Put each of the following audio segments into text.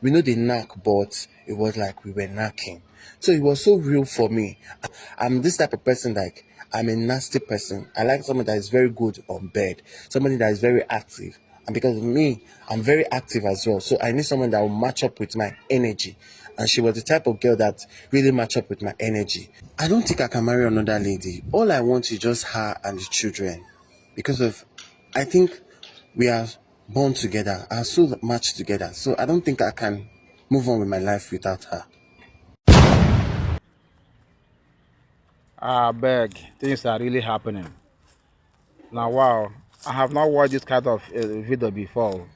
We know the knack, but it was like we were knacking. So it was so real for me. I'm this type of person, like, I'm a nasty person. I like someone that is very good on bed, somebody that is very active. And because of me, I'm very active as well. So I need someone that will match up with my energy. And she was the type of girl that really matched up with my energy. I don't think I can marry another lady. All I want is just her and the children. Because of, I think we are born together, our soul matched together. So I don't think I can move on with my life without her. I beg, things are really happening. Now, wow, I have not watched this kind of video before.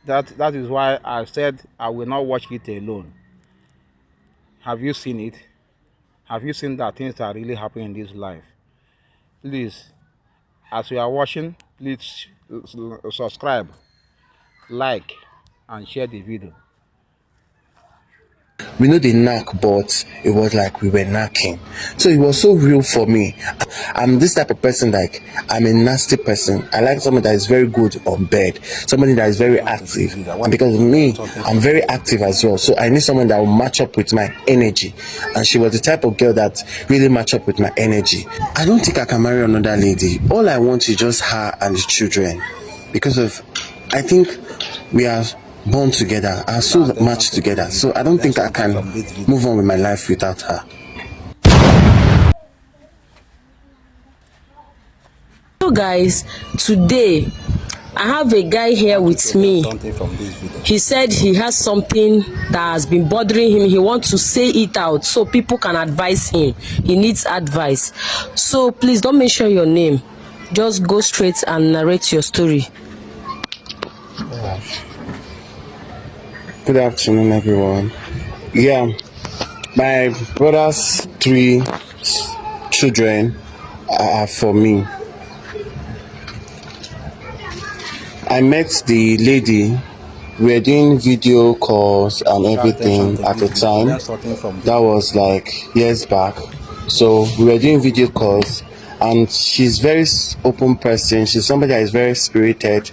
That is why I said I will not watch it alone. Have you seen it? Have you seen that things are really happening in this life? Please, as you are watching, please subscribe, like, and share the video. We know the knack, but it was like we were knacking. So it was so real for me. I'm this type of person, like, I'm a nasty person. I like someone that is very good on bed, somebody that is very active. And because of me, I'm very active as well. So I need someone that will match up with my energy. And she was the type of girl that really matched up with my energy. I don't think I can marry another lady. All I want is just her and the children. Because of, I think we are born together, our soul matched together. So I don't think I can move on with my life without her. So guys, today I have a guy here with me. He said he has something that has been bothering him. He wants to say it out so people can advise him. He needs advice. So please don't mention your name. Just go straight and narrate your story. Good afternoon, everyone. Yeah, my brother's 3 children are for me. I met the lady. We were doing video calls and everything at the time. That was like years back. So we were doing video calls, and she's very open person. She's somebody that is very spirited.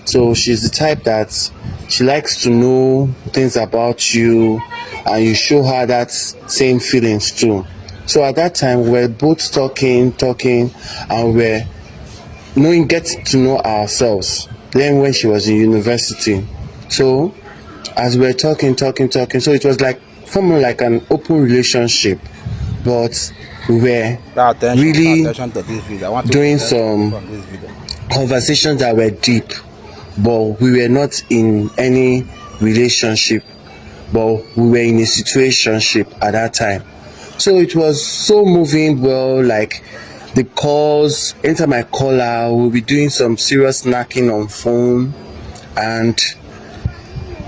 So she's the type that she likes to know things about you, and you show her that same feelings too. So at that time, we were both talking, and we're getting to know ourselves. Then when she was in university, so as we were talking, so it was like forming like an open relationship, but we were really doing some conversations that were deep, but we were not in any relationship, but we were in a situationship at that time. So it was so moving. Well, like the calls, anytime I call her, we'll be doing some serious knocking on phone, and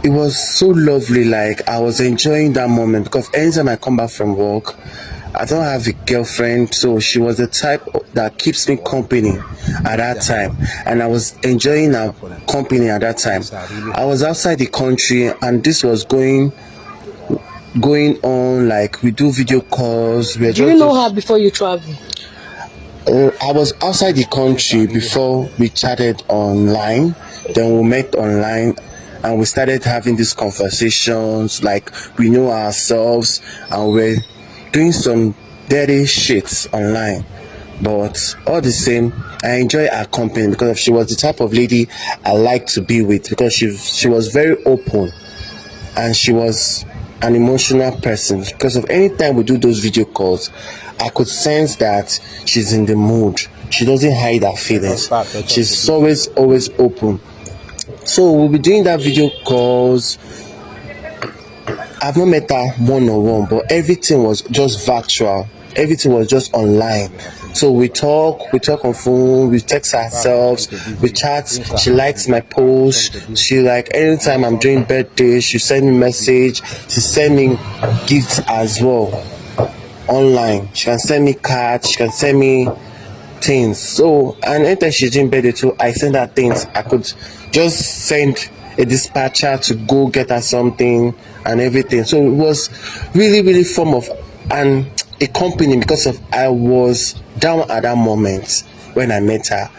it was so lovely. Like, I was enjoying that moment, because anytime I come back from work, I don't have a girlfriend, so she was the type that keeps me company at that time, and I was enjoying her company at that time. I was outside the country, and this was going on. Like, we do video calls. Do you know her before you travel? I was outside the country before we chatted online. Then we met online, and we started having these conversations. Like, we know ourselves, and we're doing some dirty shit online. But all the same, I enjoy her company, because she was the type of lady I like to be with, because she was very open, and she was an emotional person. Because of any time we do those video calls, I could sense that she's in the mood. She doesn't hide her feelings. She's always open. So we'll be doing that video calls. I've not met her one-on-one, but everything was just virtual. Everything was just online. So we talk on phone, we text ourselves, we chat. She likes my posts. She, like, anytime I'm doing birthday, she send me message. She send me gifts as well online. She can send me cards, she can send me things. So, and anytime she's doing birthday too, I send her things. I could just send a dispatcher to go get her something and everything. So it was really form of a company, because of I was down at that moment when I met her.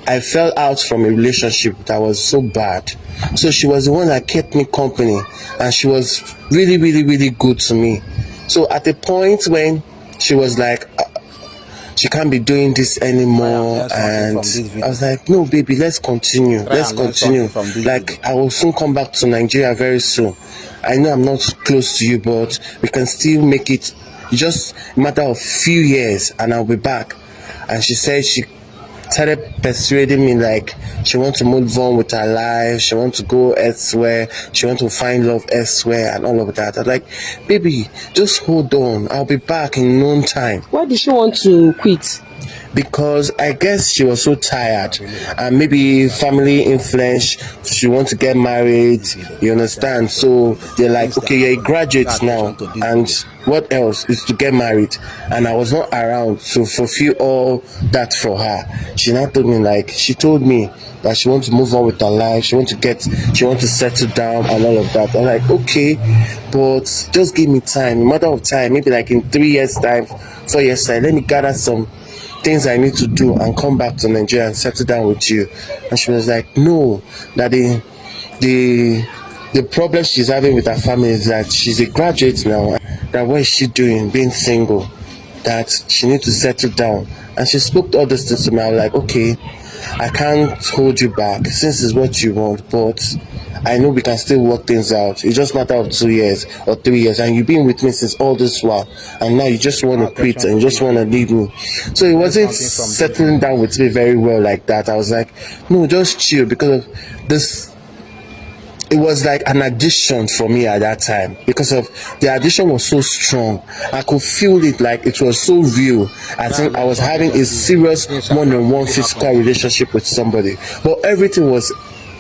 I fell out from a relationship that was so bad. So she was the one that kept me company, and she was really, really, really good to me. So at the point when she was like, she can't be doing this anymore, and I was like, no baby, let's continue. Like, I will soon come back to Nigeria very soon. I know I'm not close to you, but we can still make it just a matter of few years and I'll be back. And she said she started persuading me, like she wants to move on with her life, she wants to go elsewhere, she wants to find love elsewhere and all of that. I'm like, baby, just hold on, I'll be back in no time. Why did she want to quit? Because I guess she was so tired, and maybe family influence, she wants to get married, you understand? So they're like, okay, you're a graduate now, and what else is to get married? And I was not around to fulfill all that for her. She now told me, like, she told me that she wants to move on with her life, she wants to settle down and all of that. I'm like, okay, but just give me time, a matter of time, maybe like in 3 years time, 4 years time, let me gather some things I need to do and come back to Nigeria and settle down with you. And she was like, no, that the problem she's having with her family is that she's a graduate now, that what is she doing being single, that she needs to settle down. And she spoke all this to me. I was like, okay, I can't hold you back since it's what you want, but I know we can still work things out. It's just a matter of 2 years or 3 years, and you've been with me since all this while, and now you just want to quit and you just want to leave me. So it wasn't settling down with me very well like that. I was like, no, just chill, because of this. It was like an addiction for me at that time, because of the addiction was so strong. I could feel it, like it was so real. I think I was having a serious one-on-one physical relationship with somebody, but everything was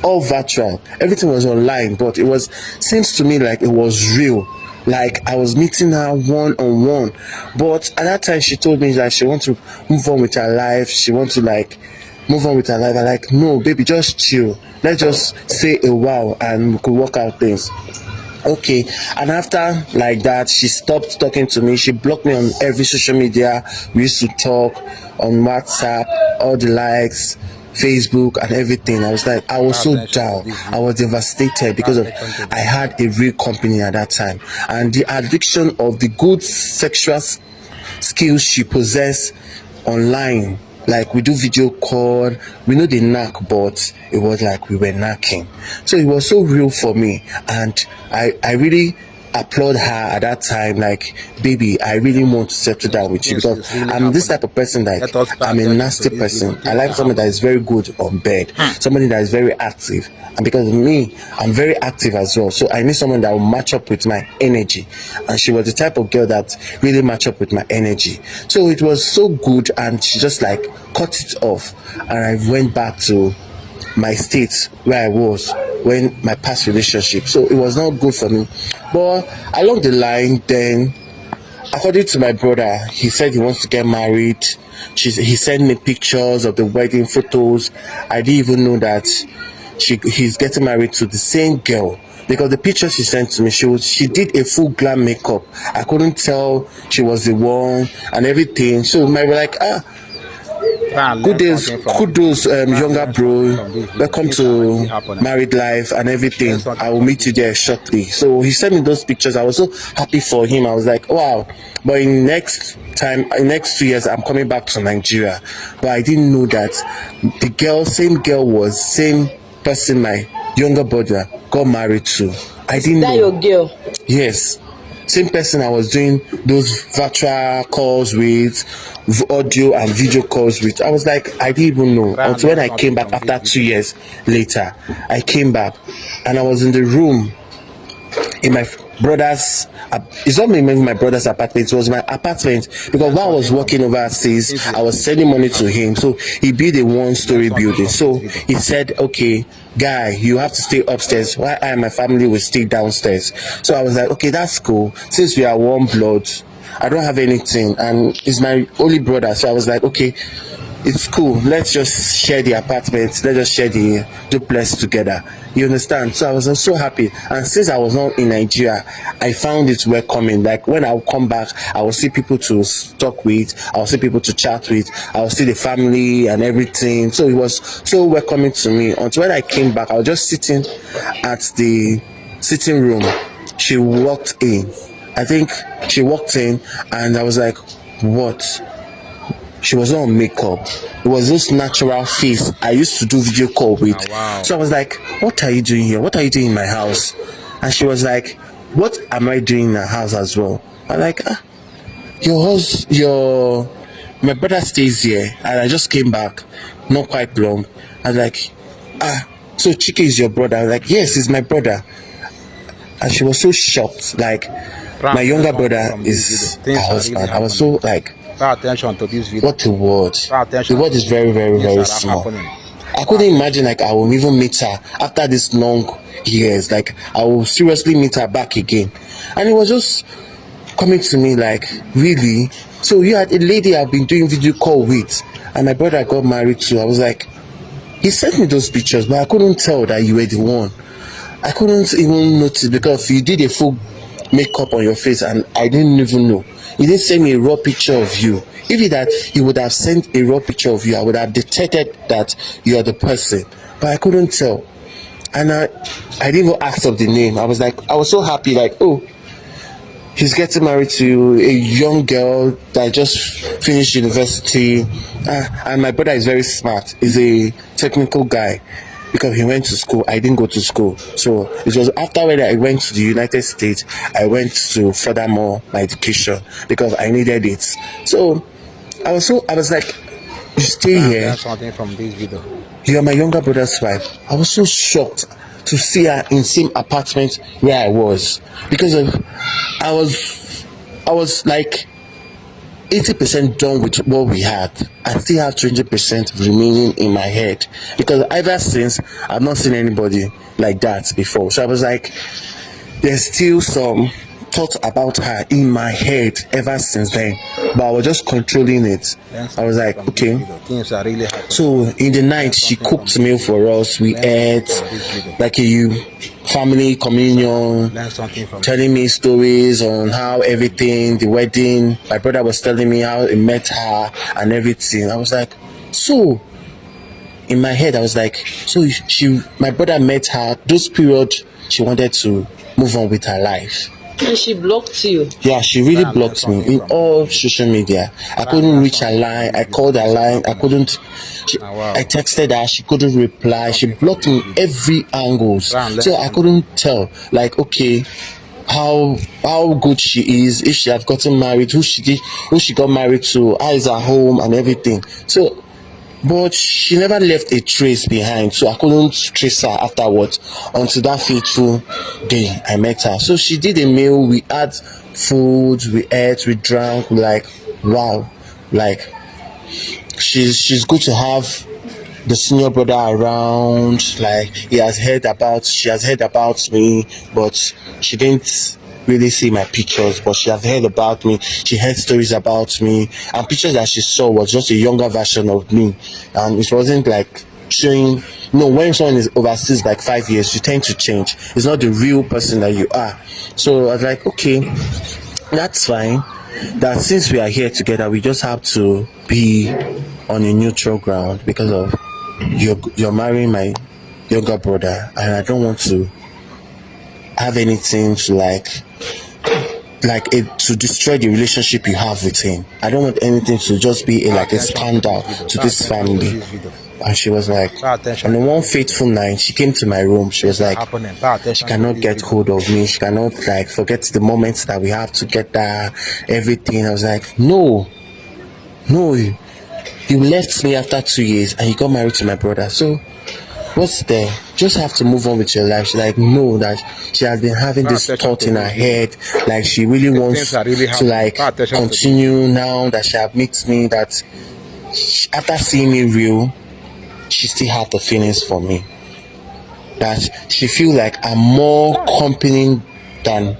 all virtual, everything was online, but it seems to me like it was real, like I was meeting her one-on-one. But at that time she told me that she wants to move on with her life, I'm like, no baby, just chill, let's just say a while and we could work out things. Okay, and after like that, she stopped talking to me. She blocked me on every social media. We used to talk on WhatsApp, all the likes, Facebook and everything. I was like, I was so down, I was devastated, because of I had a real company at that time, and the addiction of the good sexual skills she possessed online. Like, we do video call, we know the knack, but it was like we were knacking. So it was so real for me, and I really applaud her at that time, like, baby, I really want to settle down with you, because I'm this type of person that I'm a nasty person. I like somebody that is very good on bed, somebody that is very active, and because of me, I'm very active as well. So I need someone that will match up with my energy, and she was the type of girl that really matched up with my energy. So it was so good, and she just like cut it off, and I went back to my state where I was when my past relationship. So it was not good for me. But along the line, then, according to my brother, he said he wants to get married. He sent me pictures of the wedding photos. I didn't even know that he's getting married to the same girl, because the picture she sent to me, she did a full glam makeup. I couldn't tell she was the one and everything. So my brother like, good days, kudos, younger bro, welcome to married life and everything. I will meet you there shortly. So he sent me those pictures. I was so happy for him. I was like, wow. But in next 2 years, I'm coming back to Nigeria. But I didn't know that the same girl was same person my younger brother got married to. I didn't know. Is that your girl? Yes. Same person I was doing those virtual calls with, audio and video calls with. I was like, I didn't even know until when I came back after 2 years later. I came back and I was in the room in my brother's. It's not even my brother's apartment, it was my apartment, because while I was working overseas, I was sending money to him. So he built a 1-story building. So he said, okay, guy, you have to stay upstairs while I and my family will stay downstairs. So I was like, okay, that's cool, since we are one blood, I don't have anything, and he's my only brother. So I was like, okay, it's cool. Let's just share the apartment. Let's just share the duplex together. You understand? So I was so happy. And since I was not in Nigeria, I found it welcoming. Like when I would come back, I will see people to talk with. I will see people to chat with. I will see the family and everything. So it was so welcoming to me. Until when I came back, I was just sitting at the sitting room. She walked in. I think she walked in, and I was like, what? She was not on makeup. It was this natural face I used to do video call with. Oh, wow. So I was like, what are you doing here? What are you doing in my house? And she was like, what am I doing in her house as well? I'm like, my brother stays here, and I just came back not quite long. I was like, so Chike is your brother? I was like, yes, he's my brother. And she was so shocked. Like, my younger brother is her husband. I was so like, pay attention to this video. what a word. The word is very, very, very small. Happening. I couldn't imagine like I will even meet her after this long years. Like I will seriously meet her back again. And it was just coming to me like, really? So you had a lady I've been doing video call with, and my brother got married to. I was like, he sent me those pictures, but I couldn't tell that you were the one. I couldn't even notice because you did a full makeup on your face and I didn't even know. He didn't send me a raw picture of you. If he would have sent a raw picture of you, I would have detected that you are the person, but I couldn't tell. And I didn't even ask of the name. I was so happy, like, oh, he's getting married to a young girl that just finished university. And my brother is very smart. He's a technical guy because he went to school. I didn't go to school. So it was after when I went to the United States, I went to further more my education because I needed it. So I was like, you stay here. Something from this video. You are my younger brother's wife. I was so shocked to see her in same apartment where I was, because I was like 80% done with what we had. I still have 20% remaining in my head, because ever since I've not seen anybody like that before. So I was like, there's still some thought about her in my head ever since then, but I was just controlling it. I was like, okay. So in the night, she cooked meal for us. We ate like a family communion, telling me stories on how everything, the wedding. My brother was telling me how he met her and everything. I was like, so in my head, I was like, so my brother met her. Those periods, she wanted to move on with her life. And she blocked you? Yeah, she really blocked me in all social media. I couldn't reach her line. I called her line. I couldn't. I texted her. She couldn't reply. She blocked me every angle. So I couldn't tell. Like, okay, how good she is. If she had gotten married, who she got married to, how is her home and everything. So. But she never left a trace behind, so I couldn't trace her afterwards until that fateful day I met her. So she did a meal, we had food, we ate, we drank, like, wow, like, she's good to have the senior brother around. Like, she has heard about me, but she didn't really see my pictures, but she has heard about me. She heard stories about me, and pictures that she saw was just a younger version of me, and it wasn't like showing. When someone is overseas like 5 years, you tend to change. It's not the real person that you are. So I was like, okay, that's fine. That since we are here together, we just have to be on a neutral ground, because of you're marrying my younger brother, and I don't want to have anything to to destroy the relationship you have with him. I don't want anything to just be a scandal to this family. And she was like, on one fateful night, she came to my room. She was like, she cannot get hold of me. She cannot forget the moments that we have together, everything. I was like, no, you left me after 2 years and you got married to my brother. So what's there? Just have to move on with your life. She's like, no, that she has been having this thought in her head, like she really wants to continue now that she have met me, that after seeing me real, she still have the feelings for me, that she feel like I'm more company than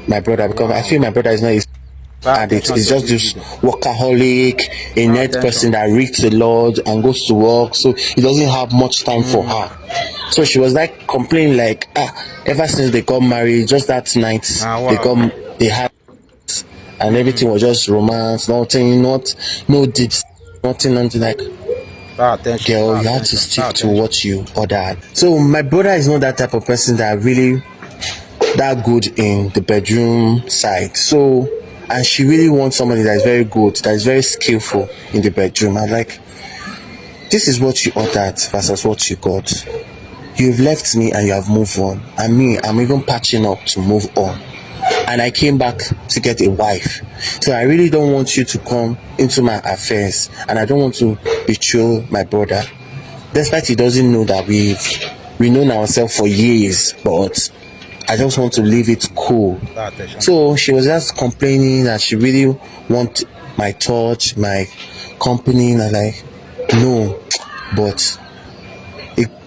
my brother, because I feel my brother is not at it. He's just this workaholic, a net person that reads a lot and goes to work, so he doesn't have much time for her. So she was like complaining, like, ever since they got married, just that night they had, and everything was just romance, nothing, no deep, nothing, like, girl, you have to stick to what you ordered. So my brother is not that type of person that really that good in the bedroom side. So, and she really wants somebody that is very good, that is very skillful in the bedroom. I'm like, this is what you ordered versus what you got. You've left me and you have moved on. And me, I'm even patching up to move on. And I came back to get a wife. So I really don't want you to come into my affairs, and I don't want to betray my brother. Despite he doesn't know that we've known ourselves for years, but I just want to leave it cool. So she was just complaining that she really want my touch, my company, and I'm like, no. But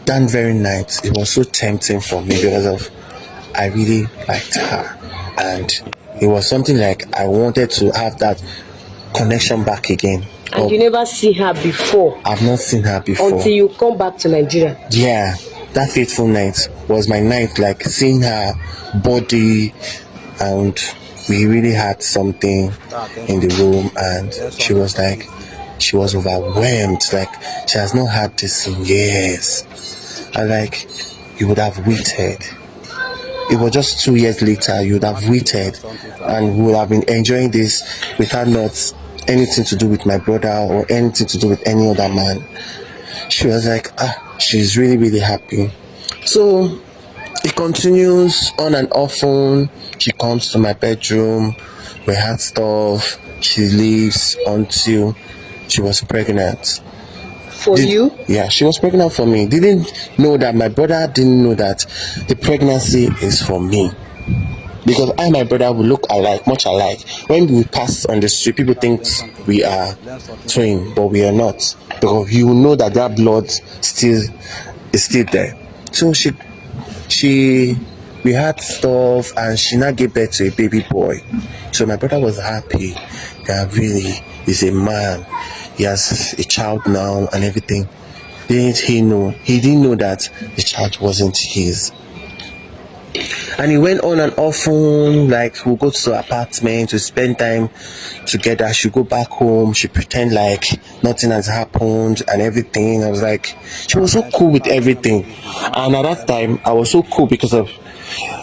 that very night, it was so tempting for me because of I really liked her, and it was something like I wanted to have that connection back again. And you never see her before? I've not seen her before. Until you come back to Nigeria? Yeah, that fateful night was my night, like seeing her body, and we really had something in the room, and she was like, she was overwhelmed, like she has not had this in years. And like, you would have waited. It was just 2 years later, you would have waited, and we would have been enjoying this without not anything to do with my brother or anything to do with any other man. She was like, she's really, really happy. So it continues on and often. She comes to my bedroom, we had stuff, she leaves until she was pregnant. For you? Yeah, she was pregnant for me. Didn't know that, my brother didn't know that the pregnancy is for me. Because I and my brother will look alike, much alike. When we pass on the street, people think we are twin, but we are not. Because you know that blood is still there. So we had stuff, and she now gave birth to a baby boy. So my brother was happy that really is a man. He has a child now and everything. Didn't he know? He didn't know that the child wasn't his. And it went on and often, like we'll go to the apartment to spend time together. She'll go back home, she pretend like nothing has happened and everything. I was like, she was so cool with everything. And at that time, I was so cool because of,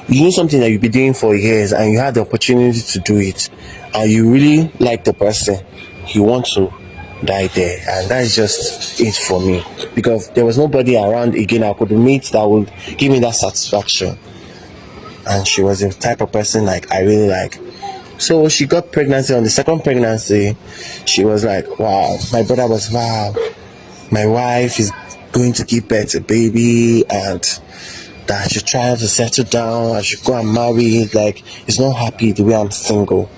you know, something that you've been doing for years and you had the opportunity to do it, and you really like the person, you want to die there. And that's just it for me, because there was nobody around again I could meet that would give me that satisfaction. And she was the type of person like I really like. So she got pregnancy. On the second pregnancy, she was like, wow. My brother was, wow, my wife is going to give birth to a baby, and that I should try to settle down, I should go and marry. Like, he's not happy the way I'm single.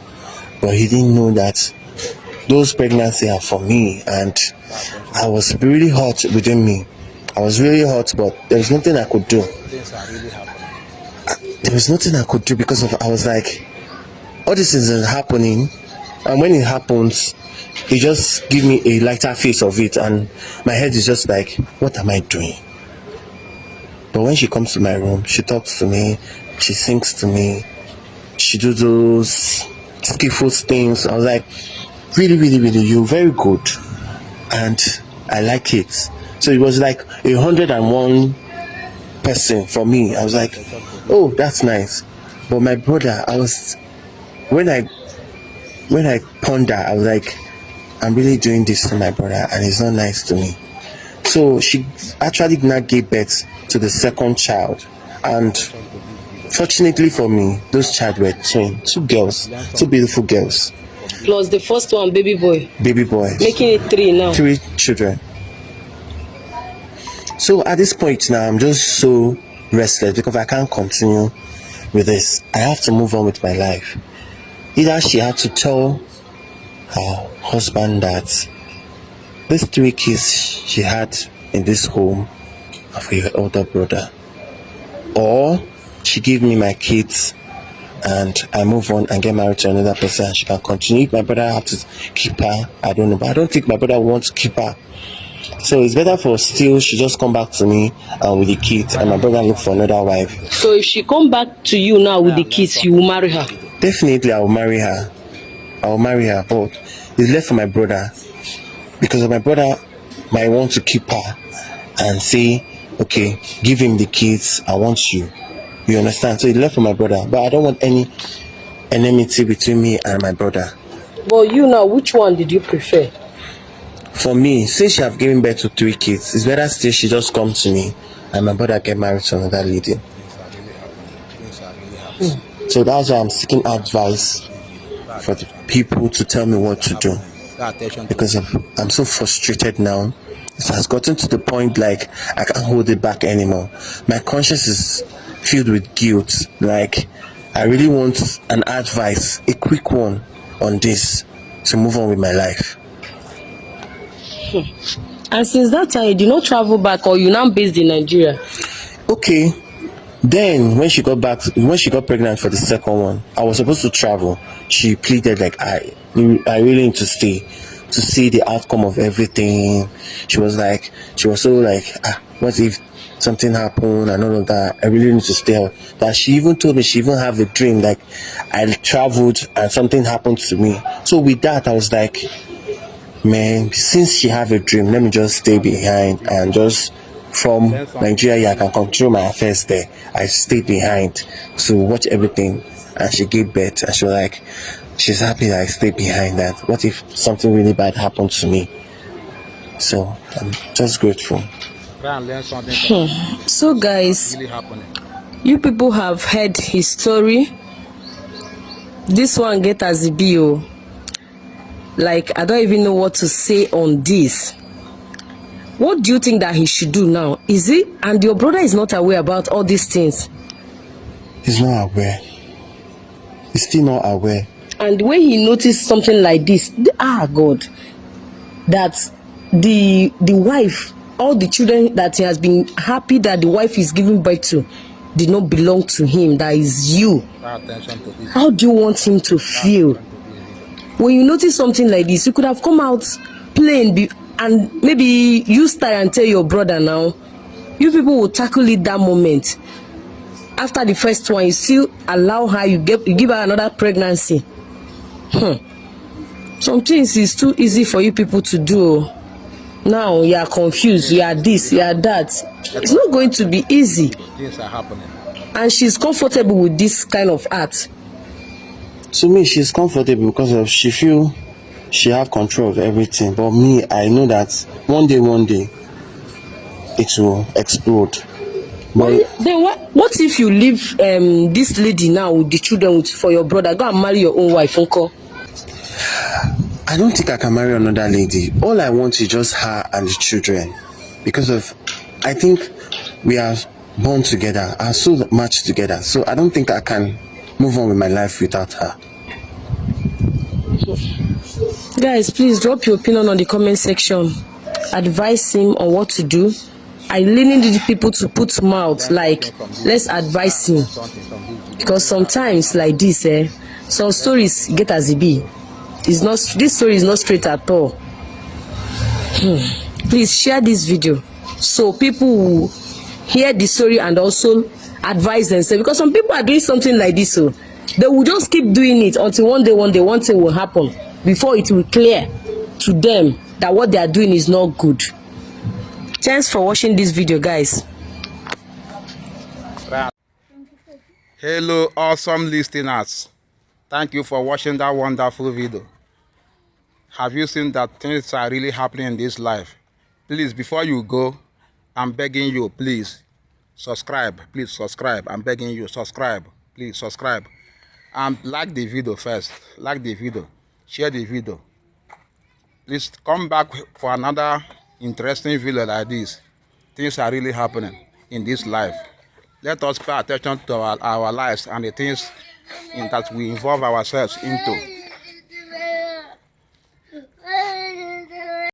But he didn't know that those pregnancies are for me, and I was really hot within me. I was really hot, but there was nothing I could do. There was nothing I could do because of, I was like, all this is happening, and when it happens, it just give me a lighter face of it, and my head is just like, what am I doing? But when she comes to my room, she talks to me, she sings to me, she do those skillful things. I was like, really, really, really, you're very good, and I like it. So it was like 101% for me. I was like, oh, that's nice. But my brother, I was, when I ponder, I was like, I'm really doing this to my brother, and he's not nice to me. So she actually now gave birth to the second child, and fortunately for me, those child were twin, two girls, two beautiful girls. Plus the first one, baby boy. Baby boy. Making it 3 now. 3 children. So at this point now, I'm just so restless because I can't continue with this. I have to move on with my life. Either she had to tell her husband that these 3 kids she had in this home are for your older brother, or she gave me my kids and I move on and get married to another person and she can continue. If my brother have to keep her, I don't know, but I don't think my brother wants to keep her. So it's better for still she just come back to me with the kids and my brother look for another wife. So if she come back to you now with the kids, you will marry her? Definitely I will marry her. But it's left for my brother, because my brother might want to keep her and say, okay, give him the kids, I want you. You understand? So it's left for my brother, but I don't want any enmity between me and my brother. But you now, which one did you prefer? For me, since she have given birth to 3 kids, it's better still she just come to me and my brother get married to another lady. So that's why I'm seeking advice for the people to tell me what to do, because I'm so frustrated now. It has gotten to the point like I can't hold it back anymore. My conscience is filled with guilt. Like I really want an advice, a quick one on this to move on with my life. And since that time, you did not travel back, or you now based in Nigeria? Okay. Then when she got pregnant for the second one, I was supposed to travel. She pleaded like I really need to stay to see the outcome of everything. She was so like, what if something happened and all of that? I really need to stay. That she even told me she even have a dream like I traveled and something happened to me. So with that I was like, man, since she have a dream, let me just stay behind and just from Nigeria I can control my affairs there. I stayed behind to watch everything, and she gave birth and she was like, she's happy that I stayed behind. That what if something really bad happened to me? So I'm just grateful. So guys, you people have heard his story. This one get as a bio. Like, I don't even know what to say on this. What do you think that he should do now? Is he, and your brother is not aware about all these things? He's not aware. He's still not aware. And when he noticed something like this, God, that the wife, all the children that he has been happy that the wife is giving birth to did not belong to him, that is you. How do you want him to feel? When you notice something like this, you could have come out plain and maybe use style and tell your brother now. You people will tackle it that moment. After the first one, you still allow her, you give her another pregnancy. Some things is too easy for you people to do. Now you are confused, you are this, you are that. It's not going to be easy. Things are happening. And she's comfortable with this kind of art. To me, she's comfortable because she feel she have control of everything. But me, I know that one day it will explode. But then what if you leave this lady now with the children for your brother? Go and marry your own wife, uncle. I don't think I can marry another lady. All I want is just her and the children, because I think we are born together, are so much together. So I don't think I can move on with my life without her. Guys, please drop your opinion on the comment section. Advise him on what to do. I really need people to put mouth, like, let's advise him, because sometimes like this, some stories get as it be. This story is not straight at all. Please share this video so people will hear the story and also advise themselves, because some people are doing something like this, so they will just keep doing it until one thing will happen before it will clear to them that what they are doing is not good. Thanks for watching this video, guys. Hello, awesome listeners. Thank you for watching that wonderful video. Have you seen that things are really happening in this life? Please, before you go, I'm begging you, please subscribe. Please subscribe. I'm begging you, subscribe. Please subscribe. And like the video first. Like the video. Share the video. Please come back for another interesting video like this. Things are really happening in this life. Let us pay attention to our lives and the things that we involve ourselves into.